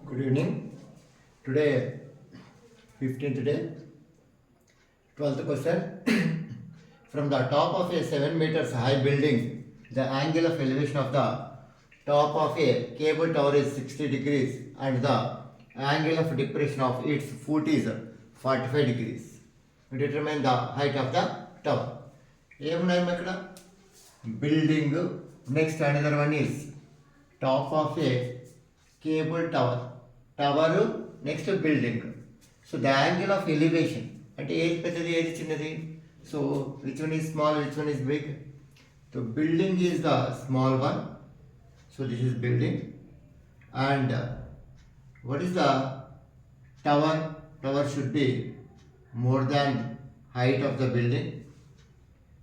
Good evening. Today, 15th day, 12th question. From the top of a 7 meters high building, the angle of elevation of the top of a cable tower is 60 degrees and the angle of depression of its foot is 45 degrees. Determine the height of the tower. ఏమున్నాయి ఇక్కడ building next another one is top of a cable tower next building. So the angle of elevation అంటే ఏది పెద్దది ఏది చిన్నది. So which one is small which one is big. So building is the small one. So this is building and what is the tower should be more than height of the building.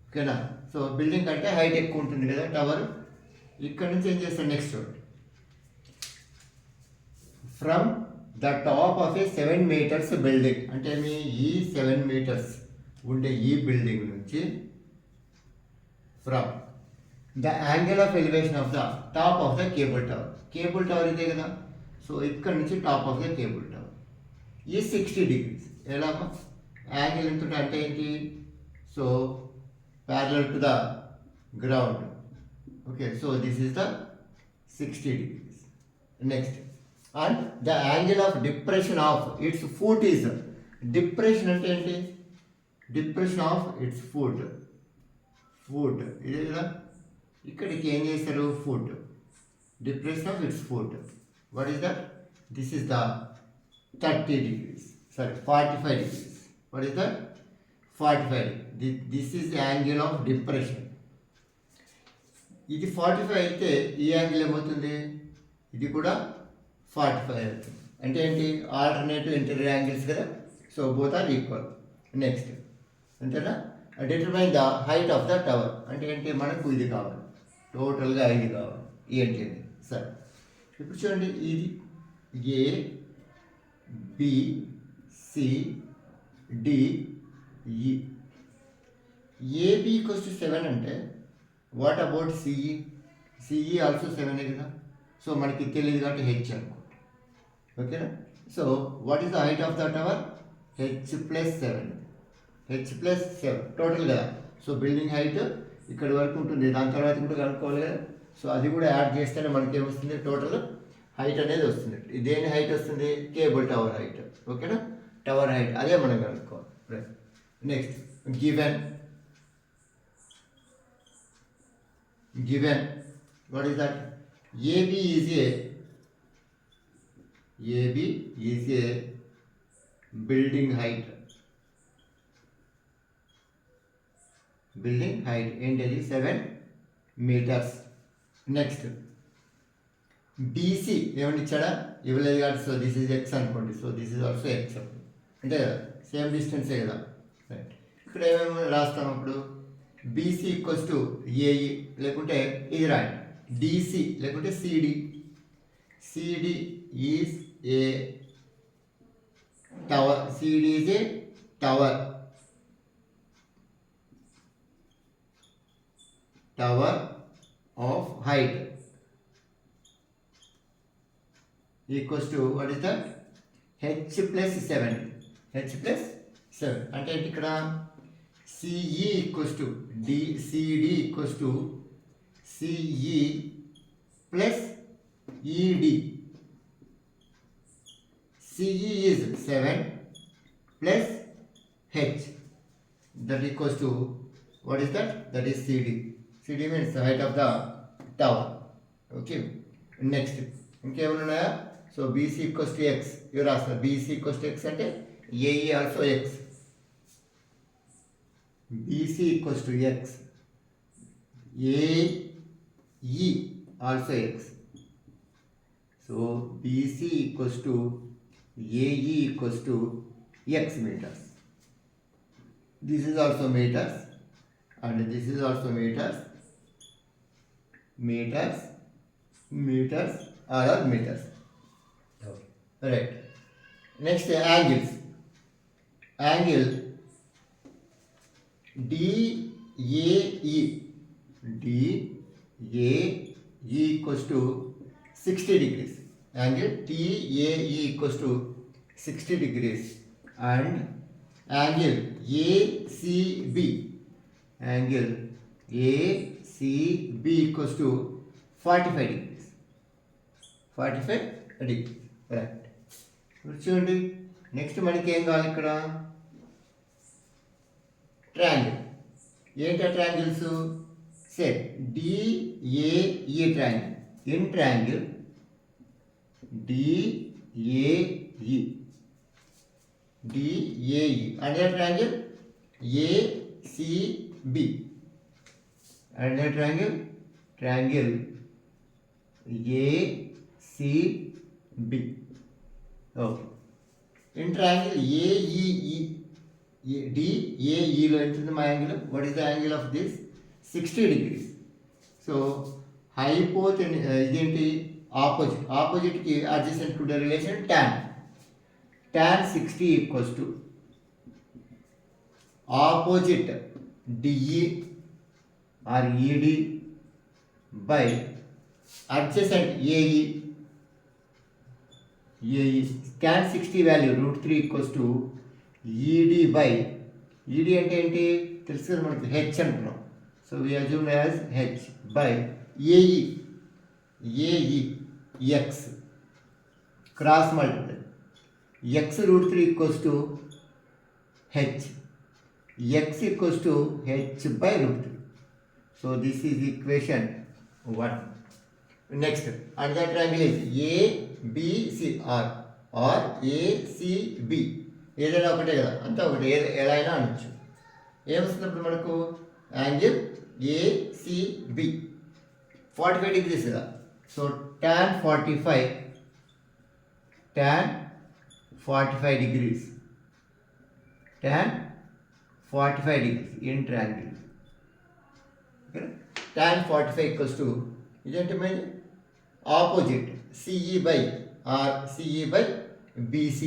ఓకేనా. So building కంటే height ఎక్కువ ఉంటుంది కదా tower. ఇక్కడ నుంచి ఏం చేస్తాం next from the top of A 7 meters building అంటే మీ ఈ 7 meters ఉండే ఈ బిల్డింగ్ నుంచి from the angle of elevation of the top of the cable tower ఇదే కదా. సో ఇక్కడ నుంచి top of the cable tower ఈ 60 degrees. ఎలా యాంగిల్ ఎంత అంటే ఏంటి. So parallel to the ground. Okay, so this is the 60 degrees. Next, and the angle of depression of its foot is depression అంటే ఏంటి. depression of its foot ఇదే కదా. ఇక్కడికి ఏం చేస్తారు foot depression of its foot. What is that? This is the 30 degrees. Sorry, 45 degrees. What is that? 45. This is the angle of depression. ఇది 45 అయితే ఈ యాంగిల్ ఏమవుతుంది, ఇది కూడా 45 అవుతుంది. అంటే ఏంటి ఆల్టర్నేటివ్ ఇంటీరియర్ యాంగిల్స్ కదా. So both are equal. Next అంతేనా. Determine the height of the tower అంటే ఏంటి మనకు ఇది కావాలి, టోటల్గా ఇది కావాలి ఏంటి. సరే ఇప్పుడు చూడండి ఇది ఏ బి సి డి ఈ. ఏబి ఈక్వల్స్ టు 7 అంటే what about CE. CE also 7 కదా. సో మనకి తెలియదు కాబట్టి హెచ్ అనుకోండి. ఓకేనా. So what is the height of the tower h+7. h+7 total కదా. సో బిల్డింగ్ హైట్ ఇక్కడి వరకు ఉంటుంది, దాని తర్వాత కూడా కనుక్కోవాలి కదా. సో అది కూడా యాడ్ చేస్తేనే మనకి ఏమొస్తుంది టోటల్ హైట్ అనేది వస్తుంది. దేని హైట్ వస్తుంది కేబుల్ టవర్ హైట్. ఓకేనా. టవర్ హైట్ అదే మనం కనుక్కోవాలి. Right. Next given what is that. AB is a building height ఏంటది 7 meters. నెక్స్ట్ బీసీ ఏమని ఇచ్చాడా ఇవ్వలేదు కాబట్టి సో దిస్ ఈజ్ ఎక్స్ అనుకోండి. So this is also X అంటే సేమ్ డిస్టెన్సే కదా. రైట్. ఇక్కడ ఏమేమి రాస్తాం అప్పుడు బీసీ ఈక్వల్స్ టు ఏఈ లేకుంటే ఇది రాయండి డిసి లేకుంటే CD. CD is a tower. CD is a tower of height equals to what is that h+7. అంటే ఏంటి ఇక్కడ CE equals to CD equals to CE plus ED. CE is 7 plus H that equals to what is that. That is CD. CD means height of the tower. Okay. Next ఇంకేమైనా ఉన్నాయా. So BC equals to X ఇవి రాస్తారు. BC equals to X అంటే AE also X. BC equals to x, AE also x. So BC equals to AE equals to x meters. This is also meters and this is also meters. All are meters. Okay. Right. Next angles. Angle DAE equals to 60 degrees. angle TAE equals to 60 degrees and angle ACB equals to 45 degrees. 45 degrees, right. ఇప్పుడు చూడండి, next మనకి ఏం కావాలి ఇక్కడ, triangle. ఏంటి triangles? Say DAE triangle. In triangle DAE another triangle ACB, another triangle ACB. Okay. In triangle DAE lo ent undi my angle? What is the angle of this? 60 degrees. So hypotenuse identi opposite ki adjacent to the relation tan 60 equals to opposite DE or ED by adjacent AE. Tan 60 value √3 equals to ED by ED అంటే ఏంటి తెలుసు కదా మనకు, H అంటున్నాం. So we assume as H by AE X cross multiply x √3 equals to H. X equals to H by √3. So this is equation 1. Next, another triangle is ABC or ACB. ఏదైనా ఒకటే కదా, అంతా ఒకటి, ఎలా అయినా అనొచ్చు. ఏమొస్తుంది ఇప్పుడు మనకు? యాంగిల్ ACB 45 degrees కదా. So tan 45 degrees in triangle. Okay? Tan 45 equals to ఇదేంటి మరి opposite CE by BC.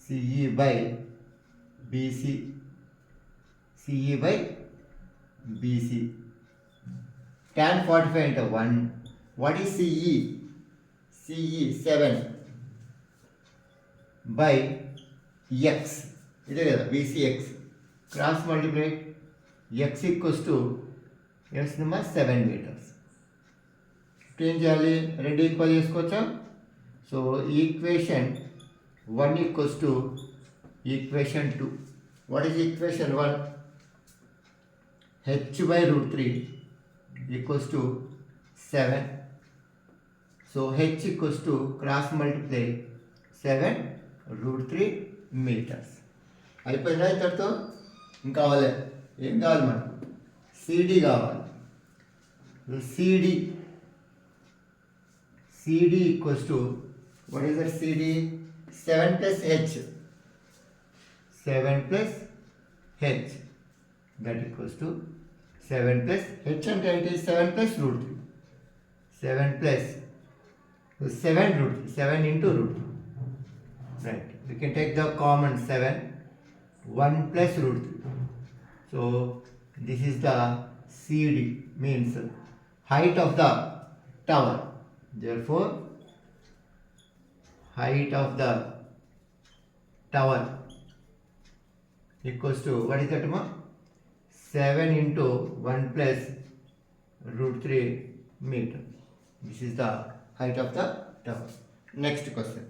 CE by BC. Tan 45 into 1. What is CE? CE 7 by X. ఇదే కదా BCX. Cross multiply X equals to ఏమొస్తుందమ్మా 7 meters. ఇప్పుడు ఏం చేయాలి? రెండు equal చేసుకోవచ్చా? So equation 1 equals to equation 2. What is equation 1? H by √3 equals to 7. So H equals to cross multiply 7 √3 meters. అయిపోయిందా ఇంతటితో? ఇంకా కావాలి, ఏం కావాలి మనకు? CD కావాలి. CD equals to, what is that CD? 7 plus H. 7 plus H. That equals to 7 plus H అంటే ఏంటి? 7 plus √3. 7 plus 7 √3. 7 into √3. Right. We can take the common 7. 1 plus √3. So this is the CD, means height of the tower. Therefore height of the tower equals to, what is that, 7 into 1 plus √3 meter. This is the height of the tower. Next question.